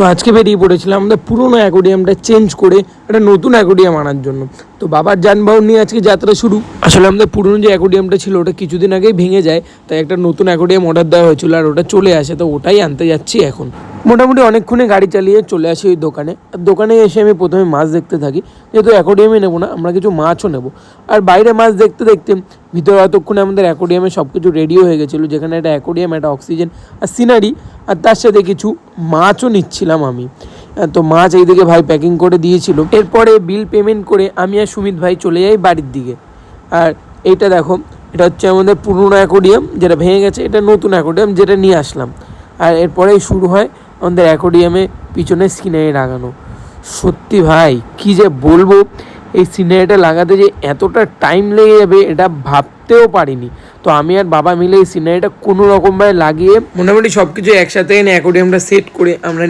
তো আজকে বেরিয়ে পড়েছিলাম আমাদের পুরোনো অ্যাকোরিয়ামটা চেঞ্জ করে একটা নতুন অ্যাকোরিয়াম আনার জন্য। তো বাবার যানবাহন নিয়ে আজকে যাত্রা শুরু। আসলে আমাদের পুরোনো যে অ্যাকোরিয়ামটা ছিল ওটা কিছুদিন আগেই ভেঙে যায়, তাই একটা নতুন অ্যাকোরিয়াম অর্ডার দেওয়া হয়েছিল আর ওটা চলে আসে, তো ওটাই আনতে যাচ্ছি এখন। মোটামুটি অনেকক্ষণে গাড়ি চালিয়ে চলে আসি ওই দোকানে। আর দোকানে এসে আমি প্রথমে মাছ দেখতে থাকি, যেহেতু অ্যাকোরিয়ামে নেবো না, আমরা কিছু মাছও নেবো। আর বাইরে মাছ দেখতে দেখতে ভিতরে অতক্ষণে আমাদের অ্যাকোরিয়ামে সব কিছু রেডি হয়ে গেছিলো, যেখানে একটা অ্যাকোরিয়াম, একটা অক্সিজেন আর সিনারি, আর তার সাথে কিছু মাছও নিচ্ছিলাম আমি। তো মাছ এইদিকে ভাই প্যাকিং করে দিয়েছিল। এরপরে বিল পেমেন্ট করে আমি আর সুমিত ভাই চলে যাই বাড়ির দিকে। আর এইটা দেখো, এটা হচ্ছে আমাদের পুরনো অ্যাকোরিয়াম যেটা ভেঙে গেছে, এটা নতুন অ্যাকোরিয়াম যেটা নিয়ে আসলাম। আর এরপরেই শুরু হয় আমাদের অ্যাকোরিয়ামে পিছনে সিনারি লাগানো। সত্যি ভাই কী যে বলবো, এই সিনারিটা লাগাতে যে এতটা টাইম লেগে যাবে এটা ভাবতেও পারিনি। তো আমি আর বাবা মিলে এই সিনারিটা কোনো রকমভাবে লাগিয়ে মোটামুটি সব কিছু একসাথে এনে অ্যাকোরিয়ামটা সেট করে আমরা নিয়ে